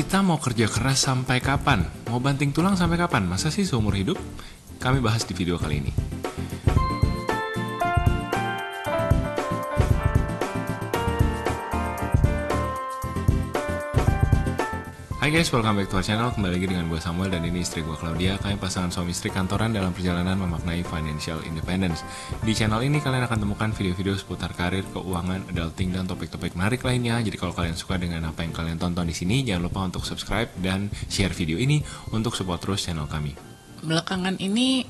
Kita mau kerja keras sampai kapan? Mau banting tulang sampai kapan? Masa sih seumur hidup? Kami bahas di video kali ini. Hai guys, welcome back to our channel. Kembali lagi dengan gue Samuel dan ini istri gue Claudia. Kami pasangan suami istri kantoran dalam perjalanan memaknai financial independence. Di channel ini kalian akan temukan video-video seputar karir, keuangan, adulting, dan topik-topik menarik lainnya. Jadi kalau kalian suka dengan apa yang kalian tonton di sini, jangan lupa untuk subscribe dan share video ini untuk support terus channel kami. Belakangan ini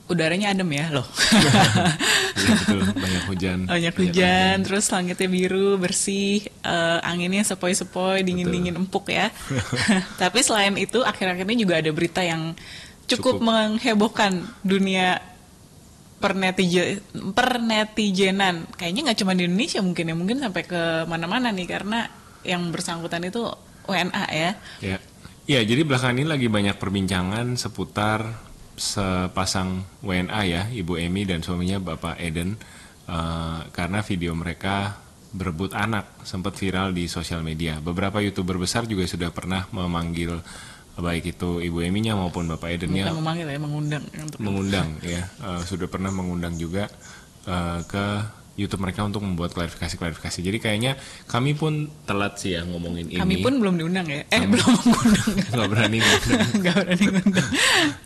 udaranya adem ya loh. Iya betul, banyak hujan. Banyak hujan, terus langitnya biru, bersih, anginnya sepoi-sepoi, dingin-dingin empuk ya. Tapi selain itu, akhir-akhir ini juga ada berita yang cukup menghebohkan dunia pernetizenan. Kayaknya nggak cuma di Indonesia mungkin ya, mungkin sampai ke mana-mana nih, karena yang bersangkutan itu WNA ya. Ya, jadi belakangan ini lagi banyak perbincangan seputar sepasang WNA ya, Ibu Emi dan suaminya Bapak Eden, karena video mereka berebut anak sempat viral di sosial media. Beberapa YouTuber besar juga sudah pernah memanggil baik itu Ibu Eminya maupun Bapak Edennya. Bukan memanggil ya, mengundang ya, sudah pernah mengundang juga ke YouTube mereka untuk membuat klarifikasi. Jadi kayaknya kami pun telat sih ya ngomongin ini. Kami pun belum diundang ya. Belum mengundang. Nggak berani ngundang. Nggak berani ngundang.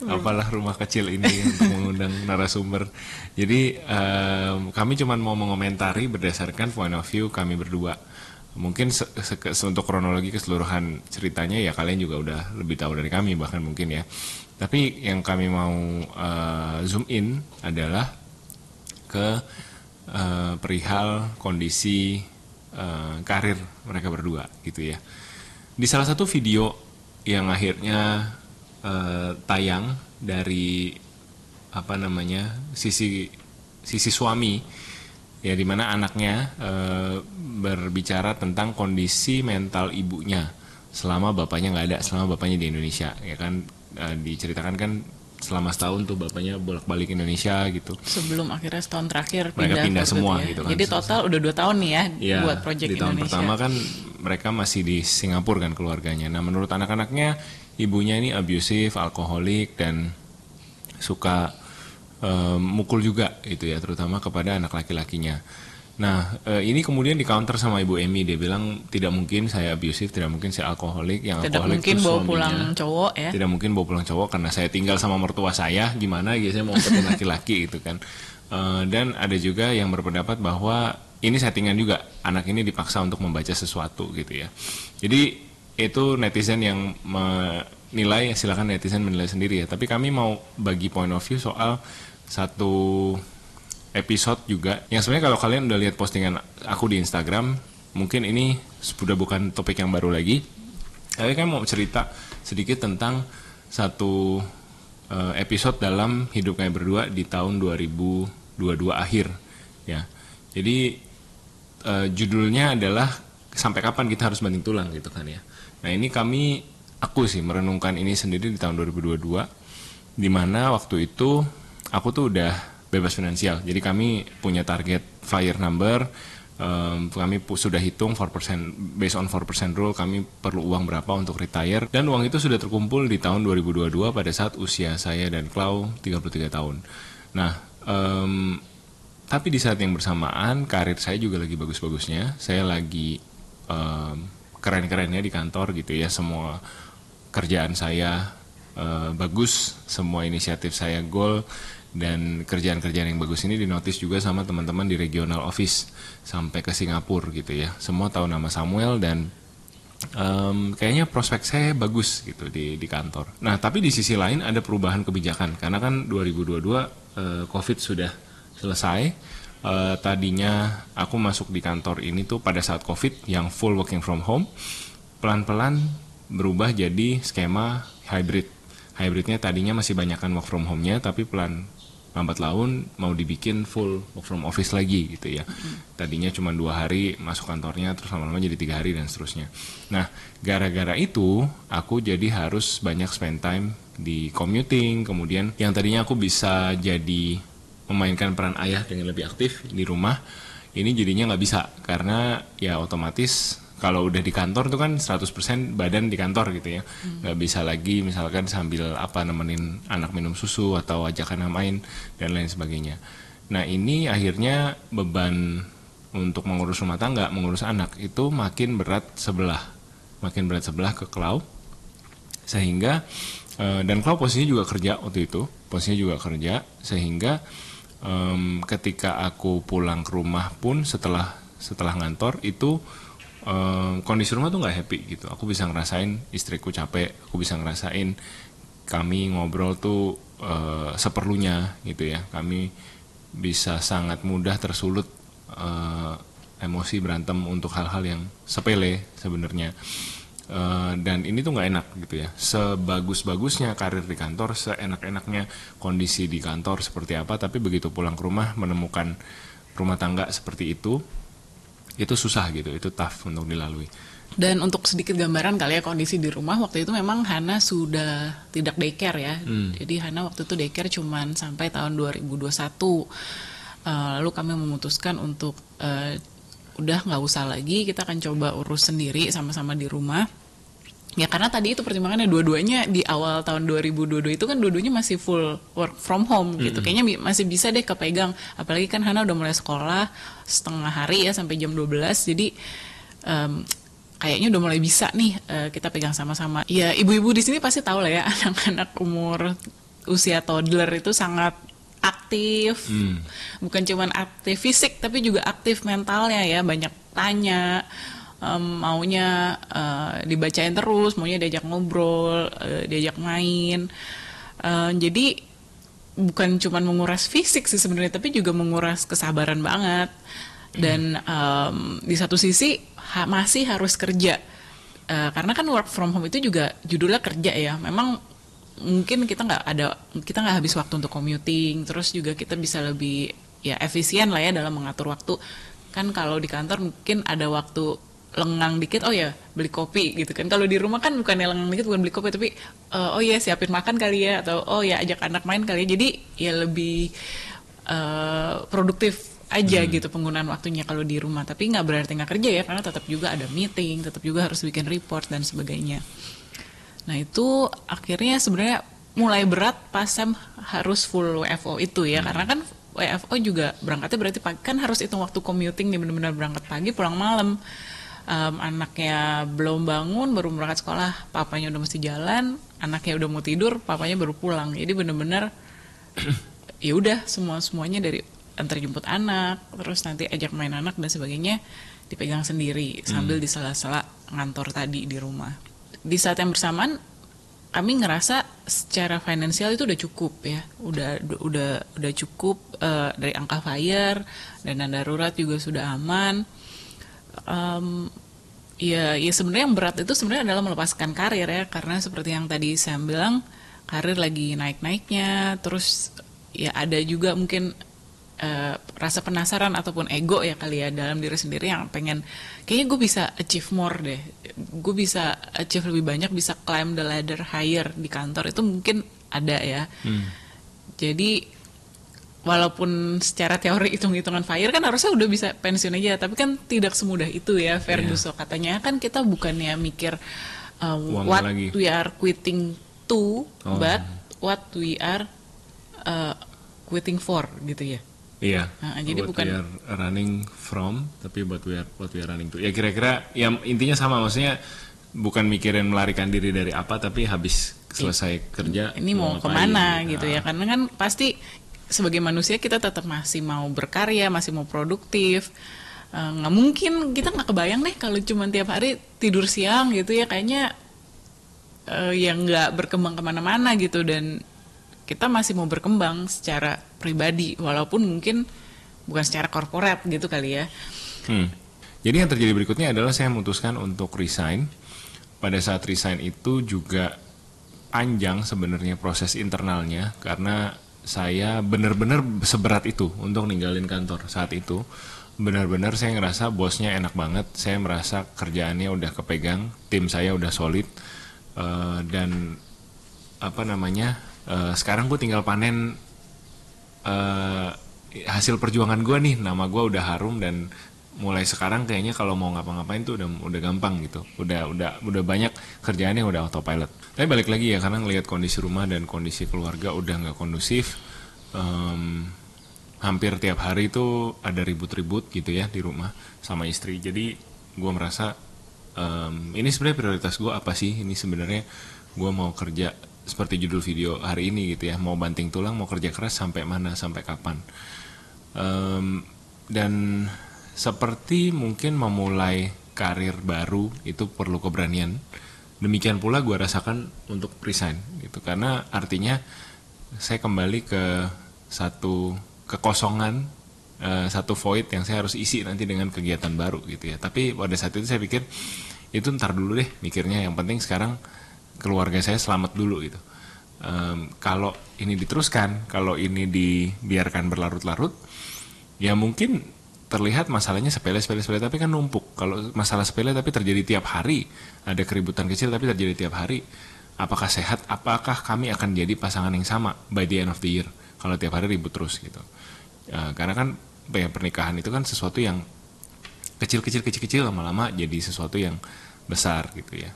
Apalah rumah kecil ini untuk mengundang narasumber. Jadi kami cuma mau mengomentari berdasarkan point of view kami berdua. Mungkin untuk kronologi keseluruhan ceritanya ya kalian juga udah lebih tahu dari kami bahkan mungkin ya. Tapi yang kami mau zoom in adalah ke perihal kondisi karir mereka berdua gitu ya. Di salah satu video yang akhirnya tayang dari sisi suami ya, dimana anaknya berbicara tentang kondisi mental ibunya selama bapaknya nggak ada, selama bapaknya di Indonesia ya kan. Diceritakan kan selama setahun tuh bapaknya bolak-balik Indonesia gitu. Sebelum akhirnya setahun terakhir mereka pindah semua ya. gitu kan. Jadi total udah 2 tahun nih ya buat project di tahun Indonesia. Pertama kan mereka masih di Singapura kan keluarganya. Nah menurut anak-anaknya ibunya ini abusive, alkoholik dan suka mukul juga gitu ya, terutama kepada anak laki-lakinya. Nah ini kemudian di counter sama Ibu Emi, dia bilang tidak mungkin saya abusive, tidak mungkin saya alkoholik, yang tidak alkoholik mungkin itu bawa suaminya. Pulang cowok ya. Tidak mungkin bawa pulang cowok karena saya tinggal sama mertua saya, gimana gitu, saya mau ketemu laki-laki gitu kan. Dan ada juga yang berpendapat bahwa ini settingan juga, anak ini dipaksa untuk membaca sesuatu gitu ya. Jadi itu netizen yang menilai, silakan netizen menilai sendiri ya. Tapi kami mau bagi point of view soal satu episode juga yang sebenarnya kalau kalian udah lihat postingan aku di Instagram, mungkin ini sudah bukan topik yang baru lagi. Tapi kan mau cerita sedikit tentang satu episode dalam hidup kami berdua di tahun 2022 akhir ya. Jadi judulnya adalah sampai kapan kita harus banting tulang gitu kan ya. Nah ini aku sih merenungkan ini sendiri di tahun 2022, di mana waktu itu aku tuh udah bebas finansial. Jadi kami punya target FIRE number, kami sudah hitung 4%, based on 4% rule kami perlu uang berapa untuk retire, dan uang itu sudah terkumpul di tahun 2022 pada saat usia saya dan Clau 33 tahun. Nah, tapi di saat yang bersamaan karir saya juga lagi bagus-bagusnya, saya lagi keren-kerennya di kantor gitu ya, semua kerjaan saya bagus, semua inisiatif saya goal. Dan kerjaan-kerjaan yang bagus ini dinotis juga sama teman-teman di regional office sampai ke Singapura gitu ya. Semua tahu nama Samuel dan kayaknya prospek saya bagus gitu di kantor. Nah tapi di sisi lain ada perubahan kebijakan karena kan 2022 COVID sudah selesai. Tadinya aku masuk di kantor ini tuh pada saat COVID yang full working from home, pelan-pelan berubah jadi skema hybrid. Hybridnya tadinya masih banyakkan work from home-nya, tapi lambat laun mau dibikin full work from office lagi gitu ya. Tadinya cuma 2 hari masuk kantornya, terus lama-lama jadi 3 hari dan seterusnya. Nah, gara-gara itu aku jadi harus banyak spend time di commuting. Kemudian yang tadinya aku bisa jadi memainkan peran ayah dengan lebih aktif di rumah, ini jadinya nggak bisa karena ya otomatis kalau udah di kantor tuh kan 100% badan di kantor gitu ya. Nggak bisa lagi misalkan sambil nemenin anak minum susu atau ajak anak main dan lain sebagainya. Nah ini akhirnya beban untuk mengurus rumah tangga, mengurus anak itu makin berat sebelah ke Klau, sehingga dan Klau posisinya juga kerja waktu itu, sehingga ketika aku pulang ke rumah pun setelah ngantor itu kondisi rumah tuh nggak happy gitu. Aku bisa ngerasain istriku capek, aku bisa ngerasain kami ngobrol tuh seperlunya gitu ya. Kami bisa sangat mudah tersulut emosi berantem untuk hal-hal yang sepele sebenarnya. Dan ini tuh nggak enak gitu ya. Sebagus-bagusnya karir di kantor, seenak-enaknya kondisi di kantor seperti apa, tapi begitu pulang ke rumah menemukan rumah tangga seperti itu susah gitu, itu tough untuk dilalui. Dan untuk sedikit gambaran kali ya kondisi di rumah waktu itu, memang Hana sudah tidak daycare ya. Jadi Hana waktu itu daycare cuman sampai tahun 2021. Lalu kami memutuskan untuk udah nggak usah lagi, kita akan coba urus sendiri sama-sama di rumah. Ya karena tadi itu pertimbangannya dua-duanya di awal tahun 2022 itu kan dua-duanya masih full work from home gitu. Kayaknya masih bisa deh kepegang. Apalagi kan Hana udah mulai sekolah setengah hari ya sampai jam 12. Jadi kayaknya udah mulai bisa nih kita pegang sama-sama. Ya ibu-ibu di sini pasti tahu lah ya, anak-anak umur usia toddler itu sangat aktif, bukan cuma aktif fisik tapi juga aktif mentalnya ya, banyak tanya, maunya dibacain terus, maunya diajak ngobrol, diajak main. Jadi bukan cuma menguras fisik sih sebenarnya, tapi juga menguras kesabaran banget. Dan di satu sisi masih harus kerja, karena kan work from home itu juga judulnya kerja ya. Memang mungkin kita nggak habis waktu untuk commuting, terus juga kita bisa lebih ya efisien lah ya dalam mengatur waktu. Kan kalau di kantor mungkin ada waktu lengang dikit, oh ya beli kopi gitu kan. Kalau di rumah kan bukannya lengang dikit, bukan beli kopi, tapi oh ya siapin makan kali ya, atau oh ya ajak anak main kali ya. Jadi ya lebih produktif aja gitu penggunaan waktunya kalau di rumah. Tapi nggak berarti nggak kerja ya, karena tetap juga ada meeting, tetap juga harus bikin report dan sebagainya. Nah itu akhirnya sebenarnya mulai berat pas Sam harus full WFO itu ya, karena kan WFO juga berangkatnya berarti pagi, kan harus hitung waktu commuting nih, benar-benar berangkat pagi pulang malam. Anaknya belum bangun baru berangkat sekolah, papanya udah mesti jalan, anaknya udah mau tidur, papanya baru pulang. Jadi benar-benar ya udah semuanya dari antar jemput anak, terus nanti ajak main anak dan sebagainya dipegang sendiri sambil di sela-sela ngantor tadi di rumah. Di saat yang bersamaan kami ngerasa secara finansial itu udah cukup ya, udah cukup dari angka FIRE, dana darurat juga sudah aman. Ya sebenarnya yang berat itu sebenarnya adalah melepaskan karir ya, karena seperti yang tadi saya bilang, karir lagi naik-naiknya, terus ya ada juga mungkin rasa penasaran ataupun ego ya kali ya dalam diri sendiri yang pengen, kayaknya gue bisa achieve more deh, gue bisa achieve lebih banyak, bisa climb the ladder higher di kantor, itu mungkin ada ya. Jadi walaupun secara teori hitung-hitungan FIRE kan harusnya udah bisa pensiun aja, tapi kan tidak semudah itu ya, Ferguson katanya kan kita bukannya mikir what lagi we are quitting to, but what we are quitting for gitu ya. Iya. Jadi what bukan we are running from, tapi what we are running to. Ya kira-kira yang intinya sama, maksudnya bukan mikirin melarikan diri dari apa, tapi habis selesai kerja ini mau kemana gitu ya. Karena kan pasti sebagai manusia kita tetap masih mau berkarya, masih mau produktif. Nggak mungkin, kita nggak kebayang deh kalau cuma tiap hari tidur siang gitu ya, kayaknya yang nggak berkembang kemana-mana gitu. Dan kita masih mau berkembang secara pribadi, walaupun mungkin bukan secara korporat gitu kali ya. Jadi yang terjadi berikutnya adalah saya memutuskan untuk resign. Pada saat resign itu juga panjang sebenarnya proses internalnya, karena saya benar-benar seberat itu untuk ninggalin kantor saat itu. Benar-benar saya ngerasa bosnya enak banget, saya merasa kerjaannya udah kepegang, tim saya udah solid, dan sekarang gue tinggal panen hasil perjuangan gue nih, nama gue udah harum dan mulai sekarang kayaknya kalau mau ngapa-ngapain tuh udah gampang gitu. Udah banyak kerjaan yang udah autopilot. Tapi balik lagi ya, karena ngelihat kondisi rumah dan kondisi keluarga udah nggak kondusif. Hampir tiap hari itu ada ribut-ribut gitu ya di rumah sama istri. Jadi gue merasa ini sebenarnya prioritas gue apa sih? Ini sebenarnya gue mau kerja seperti judul video hari ini gitu ya, mau banting tulang, mau kerja keras sampai mana, sampai kapan. Dan seperti mungkin memulai karir baru itu perlu keberanian. Demikian pula gue rasakan untuk resign gitu, karena artinya saya kembali ke satu kekosongan, satu void yang saya harus isi nanti dengan kegiatan baru gitu ya. Tapi pada saat itu saya pikir itu ntar dulu deh mikirnya, yang penting sekarang keluarga saya selamat dulu gitu. Kalau ini diteruskan, kalau ini dibiarkan berlarut-larut, ya mungkin terlihat masalahnya sepele, tapi kan numpuk. Kalau masalah sepele tapi terjadi tiap hari, ada keributan kecil tapi terjadi tiap hari, apakah sehat? Apakah kami akan jadi pasangan yang sama by the end of the year kalau tiap hari ribut terus gitu? Karena kan pernikahan itu kan sesuatu yang kecil lama-lama jadi sesuatu yang besar gitu ya.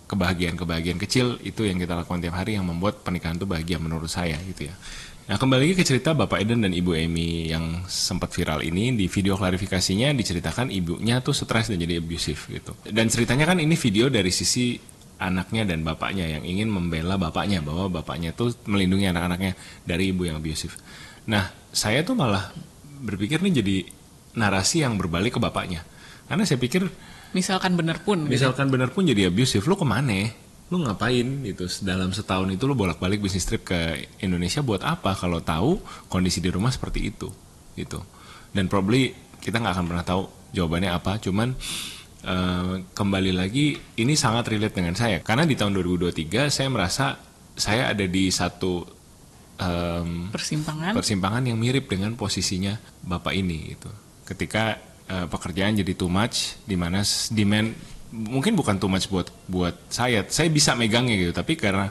Kebahagiaan kecil itu yang kita lakukan tiap hari yang membuat pernikahan itu bahagia menurut saya gitu ya. Nah, kembali lagi ke cerita Bapak Eden dan Ibu Amy yang sempat viral ini. Di video klarifikasinya diceritakan ibunya tuh stres dan jadi abusive gitu. Dan ceritanya kan ini video dari sisi anaknya dan bapaknya yang ingin membela bapaknya, bahwa bapaknya tuh melindungi anak-anaknya dari ibu yang abusive. Nah, saya tuh malah berpikir nih jadi narasi yang berbalik ke bapaknya. Karena saya pikir misalkan bener pun jadi abusive, lu kemana? Lu ngapain gitu? Dalam setahun itu lu bolak-balik bisnis trip ke Indonesia buat apa kalau tahu kondisi di rumah seperti itu gitu. Dan probably kita nggak akan pernah tahu jawabannya apa. Cuman kembali lagi ini sangat relate dengan saya karena di tahun 2023 saya merasa saya ada di satu persimpangan yang mirip dengan posisinya bapak ini gitu. Ketika pekerjaan jadi too much, di mana demand mungkin bukan too much buat saya bisa megangnya gitu, tapi karena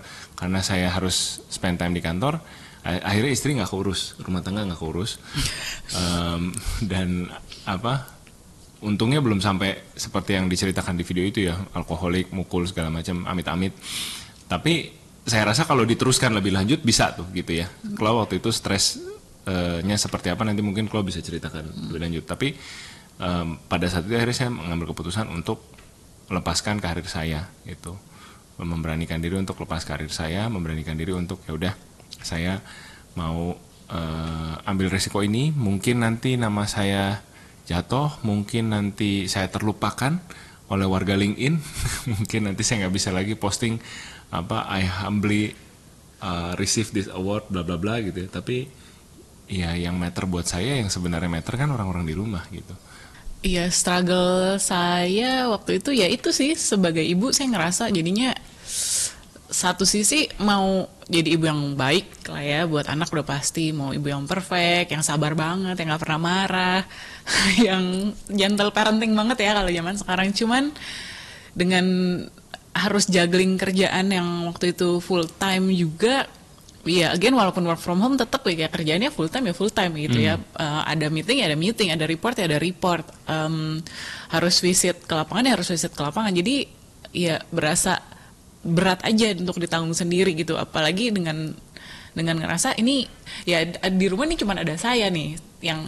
saya harus spend time di kantor, akhirnya istri nggak keurus, rumah tangga nggak keurus. Dan untungnya belum sampai seperti yang diceritakan di video itu ya, alkoholik, mukul segala macam, amit-amit. Tapi saya rasa kalau diteruskan lebih lanjut bisa tuh gitu ya. Kalau waktu itu stresnya seperti apa nanti mungkin kalau bisa ceritakan lebih lanjut. Tapi pada saat itu akhirnya saya mengambil keputusan untuk melepaskan karir saya gitu, memberanikan diri untuk lepas karir saya, memberanikan diri untuk ya udah saya mau ambil resiko ini. Mungkin nanti nama saya jatuh, mungkin nanti saya terlupakan oleh warga LinkedIn, mungkin nanti saya nggak bisa lagi posting I humbly receive this award bla bla bla gitu ya. Tapi ya yang matter buat saya, yang sebenarnya matter kan orang-orang di rumah gitu. Iya, struggle saya waktu itu ya itu sih, sebagai ibu saya ngerasa jadinya satu sisi mau jadi ibu yang baik lah ya buat anak, udah pasti mau ibu yang perfect, yang sabar banget, yang gak pernah marah, yang gentle parenting banget ya kalau zaman sekarang. Cuman dengan harus juggling kerjaan yang waktu itu full time juga. Iya, again walaupun work from home tetap ya kerjaannya full time gitu ya. Ada meeting, ada report, harus visit ke lapangan, Jadi ya berasa berat aja untuk ditanggung sendiri gitu. Apalagi dengan ngerasa ini ya di rumah ini cuma ada saya nih yang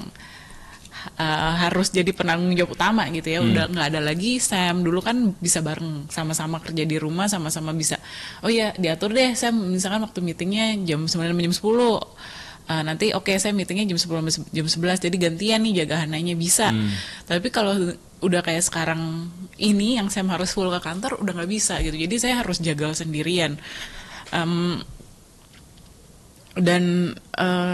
harus jadi penanggung jawab utama gitu ya. Udah nggak ada lagi Sam. Dulu kan bisa bareng, sama-sama kerja di rumah, sama-sama bisa, oh ya diatur deh Sam, misalkan waktu meetingnya jam 9 sampai jam 10, nanti oke, saya meetingnya jam 10 sampai jam 11, jadi gantian nih jaga Hananya, bisa. Tapi kalau udah kayak sekarang ini yang Sam harus full ke kantor, udah nggak bisa gitu. Jadi saya harus jaga sendirian. Dan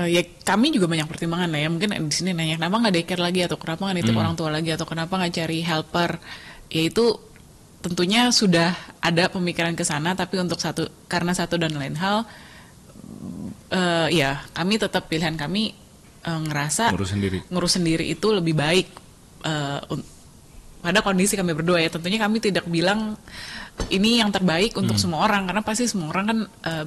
ya kami juga banyak pertimbangan lah ya, mungkin di sini nanya kenapa nggak daycare lagi, atau kenapa nggak nitip orang tua lagi, atau kenapa nggak cari helper. Ya itu tentunya sudah ada pemikiran ke sana, tapi untuk karena satu dan lain hal, ya kami tetap pilihan kami ngerasa ngurus sendiri itu lebih baik pada kondisi kami berdua ya. Tentunya kami tidak bilang ini yang terbaik untuk semua orang, karena pasti semua orang kan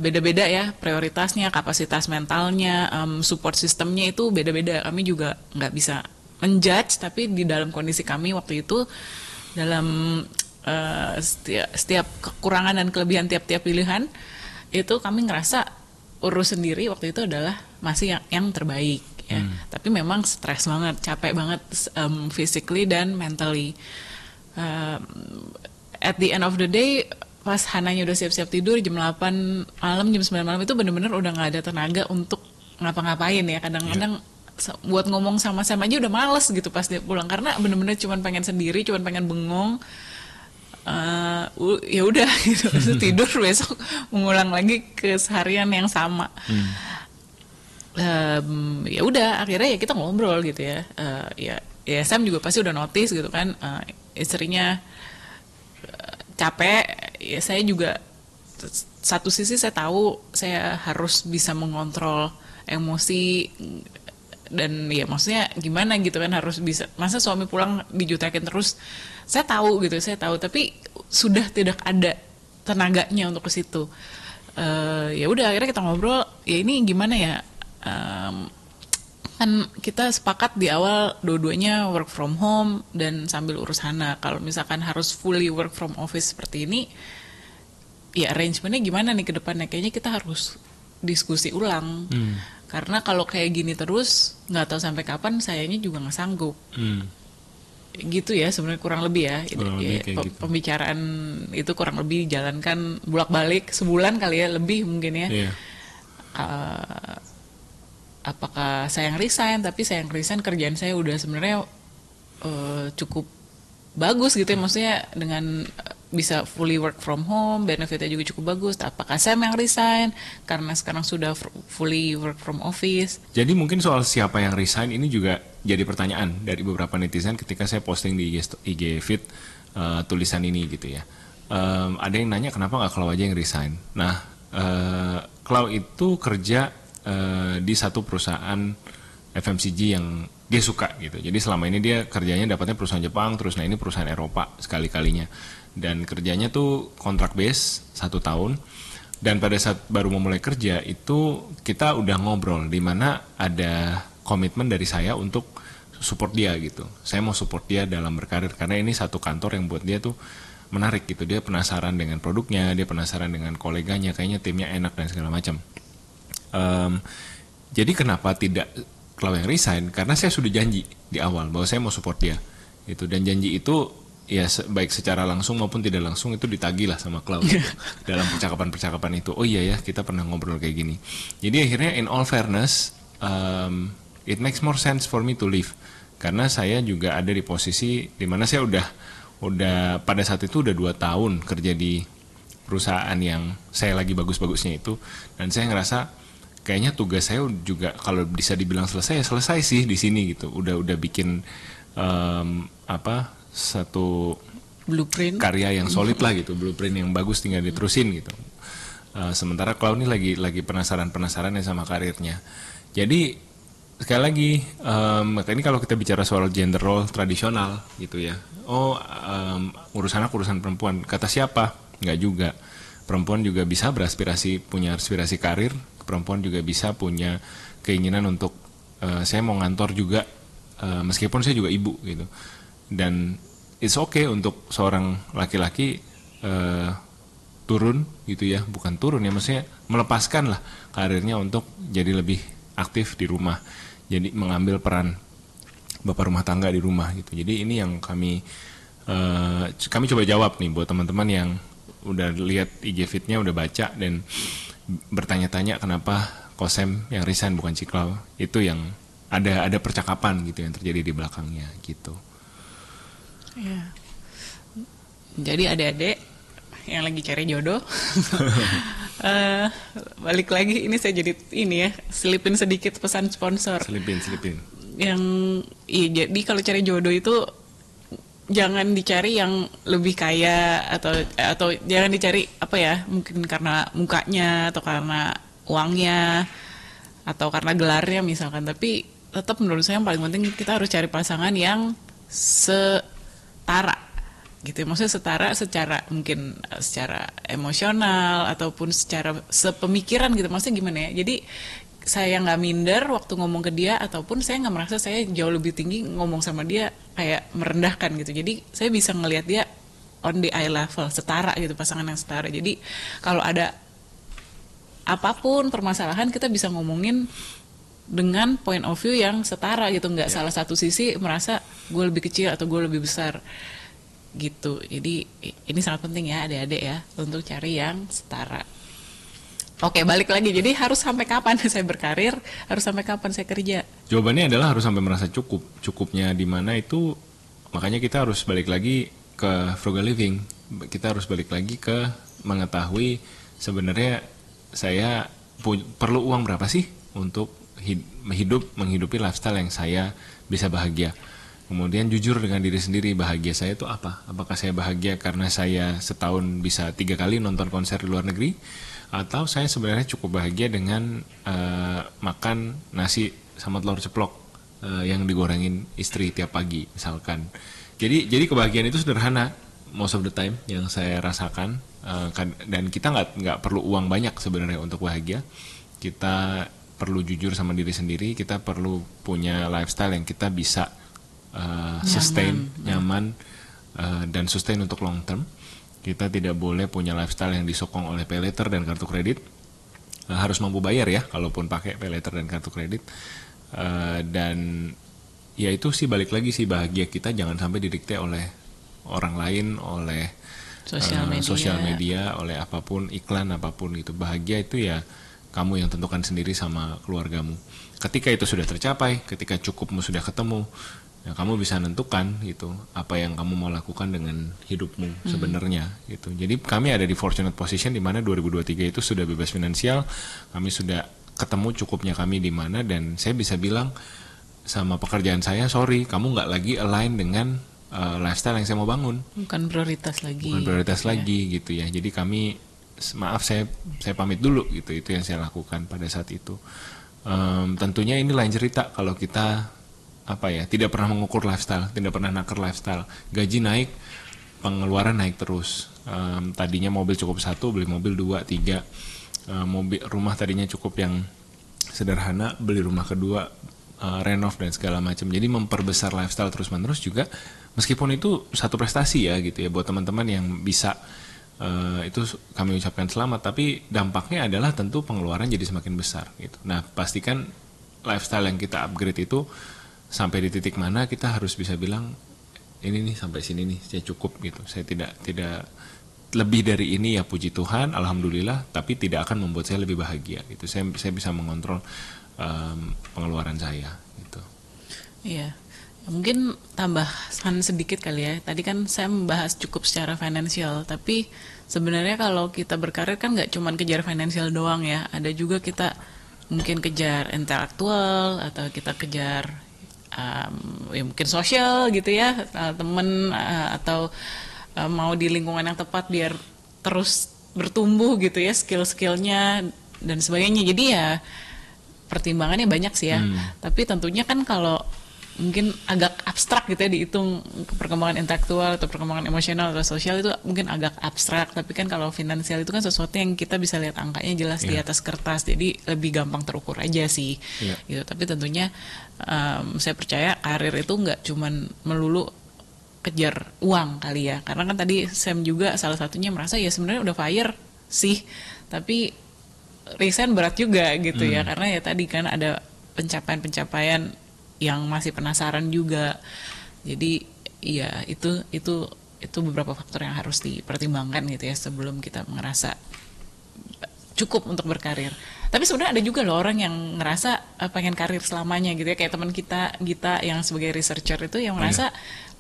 beda-beda ya prioritasnya, kapasitas mentalnya, support sistemnya itu beda-beda. Kami juga nggak bisa menjudge, tapi di dalam kondisi kami waktu itu dalam setiap kekurangan dan kelebihan tiap-tiap pilihan itu kami ngerasa urus sendiri waktu itu adalah masih yang terbaik ya. Tapi memang stres banget, capek banget physically dan mentally. At the end of the day pas Hananya udah siap-siap tidur jam 8 malam, jam 9 malam itu bener-bener udah gak ada tenaga untuk ngapa-ngapain ya. Kadang-kadang buat ngomong sama Sam aja udah males gitu pas dia pulang, karena bener-bener cuman pengen sendiri, cuman pengen bengong. Ya udah gitu, tidur besok mengulang lagi keseharian yang sama. Ya udah akhirnya ya kita ngobrol gitu ya. Ya Sam juga pasti udah notice gitu kan, istrinya capek. Ya saya juga satu sisi saya tahu saya harus bisa mengontrol emosi, dan ya maksudnya gimana gitu kan, harus bisa, masa suami pulang dijutekin terus. Saya tahu gitu, tapi sudah tidak ada tenaganya untuk ke situ. Ya udah akhirnya kita ngobrol, ya ini gimana ya, kan kita sepakat di awal dua-duanya work from home dan sambil urus Hana. Kalau misalkan harus fully work from office seperti ini, ya arrangementnya gimana nih ke depannya, kayaknya kita harus diskusi ulang. Karena kalau kayak gini terus nggak tahu sampai kapan, sayanya juga nggak sanggup. Gitu ya sebenarnya kurang lebih ya, gitu. Pembicaraan itu kurang lebih dijalankan bolak-balik sebulan kali ya, lebih mungkin ya. Apakah saya yang resign, tapi saya yang resign kerjaan saya udah sebenarnya cukup bagus gitu ya, maksudnya dengan bisa fully work from home, benefitnya juga cukup bagus. Apakah saya yang resign karena sekarang sudah fully work from office? Jadi mungkin soal siapa yang resign ini juga jadi pertanyaan dari beberapa netizen ketika saya posting di IG feed tulisan ini gitu ya. Ada yang nanya kenapa nggak Klau aja yang resign. Nah, Klau itu kerja di satu perusahaan FMCG yang dia suka gitu. Jadi selama ini dia kerjanya dapatnya perusahaan Jepang, terus nah ini perusahaan Eropa sekali-kalinya. Dan kerjanya tuh kontrak base 1 tahun. Dan pada saat baru memulai kerja itu kita udah ngobrol di mana ada komitmen dari saya untuk support dia gitu. Saya mau support dia dalam berkarir karena ini satu kantor yang buat dia tuh menarik gitu. Dia penasaran dengan produknya, dia penasaran dengan koleganya, kayaknya timnya enak dan segala macam. Jadi kenapa tidak Klau yang resign? Karena saya sudah janji di awal bahwa saya mau support dia gitu. Dan janji itu ya baik secara langsung maupun tidak langsung itu ditagih lah sama Klau gitu. Dalam percakapan-percakapan itu. Oh iya ya, kita pernah ngobrol kayak gini. Jadi akhirnya in all fairness, it makes more sense for me to leave. Karena saya juga ada di posisi di mana saya udah pada saat itu udah 2 tahun kerja di perusahaan yang saya lagi bagus-bagusnya itu, dan saya ngerasa kayaknya tugas saya juga kalau bisa dibilang selesai sih di sini gitu. Udah bikin satu blueprint karya yang solid lah gitu, blueprint yang bagus, tinggal diterusin gitu. Sementara Klau ini lagi penasaran ya sama karirnya. Jadi sekali lagi ini kalau kita bicara soal gender role tradisional gitu ya. Urusan anak urusan perempuan. Kata siapa? Nggak juga. Perempuan juga bisa beraspirasi, punya aspirasi karir. Perempuan juga bisa punya keinginan untuk saya mau ngantor juga meskipun saya juga ibu gitu. Dan it's okay untuk seorang laki-laki turun gitu ya, bukan turun ya, maksudnya melepaskan lah karirnya untuk jadi lebih aktif di rumah, jadi mengambil peran bapak rumah tangga di rumah gitu. Jadi ini yang kami coba jawab nih buat teman-teman yang udah lihat IG feed-nya, udah baca dan bertanya-tanya kenapa Kosem yang resign bukan Ciklau. Itu yang ada percakapan gitu yang terjadi di belakangnya gitu. Ya. Jadi adik-adik yang lagi cari jodoh, balik lagi ini saya jadi selipin sedikit pesan sponsor. Selipin. Yang jadi kalau cari jodoh itu jangan dicari yang lebih kaya atau jangan dicari mungkin karena mukanya atau karena uangnya atau karena gelarnya misalkan, tapi tetap menurut saya yang paling penting kita harus cari pasangan yang setara gitu, maksudnya setara secara mungkin secara emosional ataupun secara sepemikiran gitu, maksudnya gimana ya, jadi saya nggak minder waktu ngomong ke dia, ataupun saya nggak merasa saya jauh lebih tinggi ngomong sama dia kayak merendahkan gitu. Jadi saya bisa ngelihat dia on the eye level, setara gitu, pasangan yang setara. Jadi kalau ada apapun permasalahan kita bisa ngomongin dengan point of view yang setara gitu, nggak salah satu sisi merasa gue lebih kecil atau gue lebih besar gitu. Jadi ini sangat penting ya adik-adik ya untuk cari yang setara. Oke, balik lagi. Jadi harus sampai kapan saya berkarir? Harus sampai kapan saya kerja? Jawabannya adalah harus sampai merasa cukup. Cukupnya di mana itu, makanya kita harus balik lagi ke frugal living. Kita harus balik lagi ke mengetahui sebenarnya saya perlu uang berapa sih untuk menghidupi lifestyle yang saya bisa bahagia. Kemudian jujur dengan diri sendiri, bahagia saya itu apa? Apakah saya bahagia karena saya setahun bisa 3 kali nonton konser di luar negeri? Atau saya sebenarnya cukup bahagia dengan makan nasi sama telur ceplok yang digorengin istri tiap pagi misalkan. Jadi kebahagiaan itu sederhana most of the time yang saya rasakan, dan kita nggak perlu uang banyak sebenarnya untuk bahagia. Kita perlu jujur sama diri sendiri, kita perlu punya lifestyle yang kita bisa sustain, nyaman, dan sustain untuk long term. Kita tidak boleh punya lifestyle yang disokong oleh pay later dan kartu kredit. Harus mampu bayar ya, kalaupun pakai pay later dan kartu kredit. Dan ya itu sih balik lagi sih, bahagia kita jangan sampai didikte oleh orang lain, oleh sosial media, oleh apapun, iklan apapun gitu. Bahagia itu ya kamu yang tentukan sendiri sama keluargamu. Ketika itu sudah tercapai, ketika cukupmu sudah ketemu, ya kamu bisa nentukan gitu apa yang kamu mau lakukan dengan hidupmu sebenarnya gitu. Jadi kami ada di fortunate position di mana 2023 itu sudah bebas finansial, kami sudah ketemu cukupnya kami di mana, dan saya bisa bilang sama pekerjaan saya, sorry, kamu nggak lagi align dengan lifestyle yang saya mau bangun. Bukan prioritas lagi. Bukan prioritas lagi gitu ya. Jadi kami, maaf saya pamit dulu gitu. Itu yang saya lakukan pada saat itu. Tentunya ini lain cerita kalau kita tidak pernah mengukur lifestyle, tidak pernah nakar lifestyle. Gaji naik, pengeluaran naik terus. Tadinya mobil cukup 1, beli mobil 2, 3. Rumah tadinya cukup yang sederhana, beli rumah kedua, renov dan segala macam. Jadi memperbesar lifestyle terus menerus juga, meskipun itu satu prestasi ya gitu ya buat teman-teman yang bisa, itu kami ucapkan selamat. Tapi dampaknya adalah tentu pengeluaran jadi semakin besar gitu. Nah, pastikan lifestyle yang kita upgrade itu sampai di titik mana kita harus bisa bilang ini nih sampai sini nih saya cukup gitu. Saya tidak lebih dari ini ya, puji Tuhan, alhamdulillah, tapi tidak akan membuat saya lebih bahagia gitu. Saya bisa mengontrol pengeluaran saya gitu. Iya. Mungkin tambahan sedikit kali ya. Tadi kan saya membahas cukup secara finansial, tapi sebenarnya kalau kita berkarir kan nggak cuma kejar finansial doang ya. Ada juga kita mungkin kejar intelektual, atau kita kejar ya mungkin sosial gitu ya, temen, atau mau di lingkungan yang tepat biar terus bertumbuh gitu ya, skill-skillnya dan sebagainya. Jadi ya pertimbangannya banyak sih ya. Tapi tentunya kan kalau mungkin agak abstrak gitu ya dihitung perkembangan intelektual atau perkembangan emosional atau sosial, itu mungkin agak abstrak. Tapi kan kalau finansial itu kan sesuatu yang kita bisa lihat angkanya jelas di atas kertas, jadi lebih gampang terukur aja sih gitu. Tapi tentunya saya percaya karir itu nggak cuman melulu kejar uang kali ya, karena kan tadi Sam juga salah satunya merasa ya sebenarnya udah fire sih, tapi resign berat juga gitu ya, karena ya tadi kan ada pencapaian-pencapaian yang masih penasaran juga. Jadi ya itu beberapa faktor yang harus dipertimbangkan gitu ya sebelum kita ngerasa cukup untuk berkarir. Tapi sebenarnya ada juga loh orang yang ngerasa pengen karir selamanya gitu ya, kayak teman kita Gita yang sebagai researcher itu yang merasa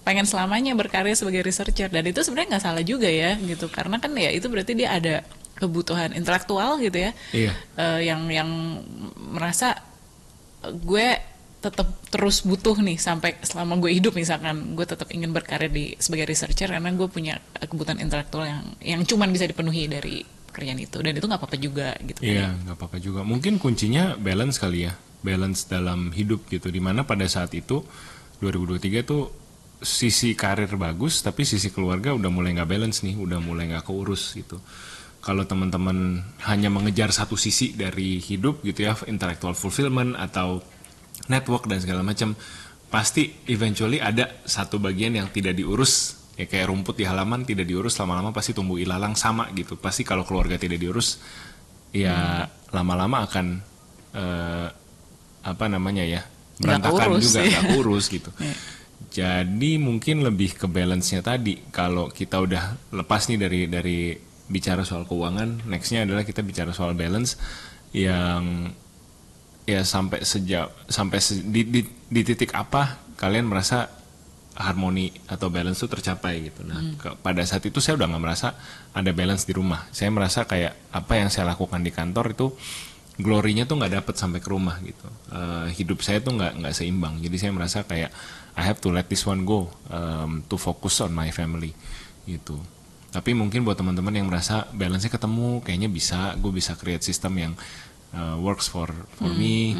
pengen selamanya berkarir sebagai researcher, dan itu sebenarnya nggak salah juga ya gitu, karena kan ya itu berarti dia ada kebutuhan intelektual gitu ya, yang merasa yang tetap terus butuh nih sampai selama gue hidup, misalkan gue tetap ingin berkarir sebagai researcher karena gue punya kebutuhan intelektual yang cuman bisa dipenuhi dari pekerjaan itu, dan itu nggak apa-apa juga gitu. Iya, nggak apa-apa juga. Mungkin kuncinya balance kali ya, balance dalam hidup gitu, dimana pada saat itu 2023 tuh sisi karir bagus tapi sisi keluarga udah mulai nggak balance nih, udah mulai nggak keurus gitu. kalau teman-teman hanya mengejar satu sisi dari hidup gitu ya, intellectual fulfillment atau network dan segala macam, pasti eventually ada satu bagian yang tidak diurus. Ya kayak rumput di halaman tidak diurus, lama-lama pasti tumbuh ilalang sama gitu. Pasti kalau keluarga tidak diurus, ya lama-lama akan berantakan juga, nggak urus gitu. Jadi mungkin lebih ke balance-nya tadi. Kalau kita udah lepas nih dari bicara soal keuangan, nextnya adalah kita bicara soal balance yang ya sampai di titik apa kalian merasa harmoni atau balance itu tercapai gitu. Nah, pada saat itu saya udah nggak merasa ada balance di rumah. Saya merasa kayak apa yang saya lakukan di kantor itu glory-nya tuh nggak dapet sampai ke rumah gitu. Hidup saya tuh nggak seimbang. Jadi saya merasa kayak I have to let this one go to focus on my family gitu. Tapi mungkin buat teman-teman yang merasa balance-nya ketemu, kayaknya bisa, gue bisa create sistem yang works for me.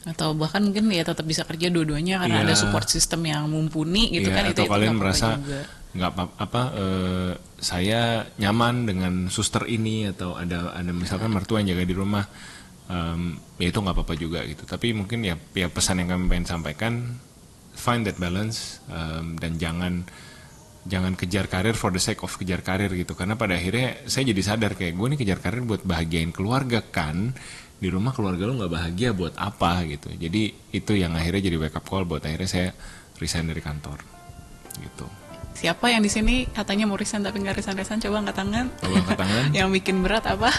Atau bahkan mungkin ya tetap bisa kerja dua-duanya karena ada support system yang mumpuni gitu kan. Atau itu kalian merasa nggak apa-apa, saya nyaman dengan suster ini, atau ada misalkan mertua yang jaga di rumah, ya itu nggak apa-apa juga gitu. Tapi mungkin ya pesan yang kami pengen sampaikan, find that balance, dan jangan kejar karir for the sake of kejar karir gitu. Karena pada akhirnya saya jadi sadar kayak gue nih kejar karir buat bahagiain keluarga kan, di rumah keluarga lo nggak bahagia buat apa gitu. Jadi itu yang akhirnya jadi wake up call buat akhirnya saya resign dari kantor gitu. Siapa yang di sini katanya mau resign tapi nggak resign? Coba angkat tangan. Yang bikin berat apa?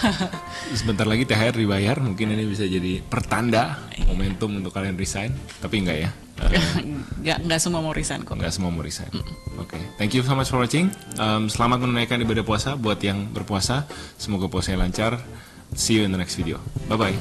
Sebentar lagi THR dibayar, mungkin ini bisa jadi pertanda momentum untuk kalian resign. Tapi enggak ya. Nggak semua mau resign kok. Nggak semua mau resign. Oke. Thank you so much for watching. Selamat menunaikan ibadah puasa buat yang berpuasa. Semoga puasanya lancar. See you in the next video. Bye bye.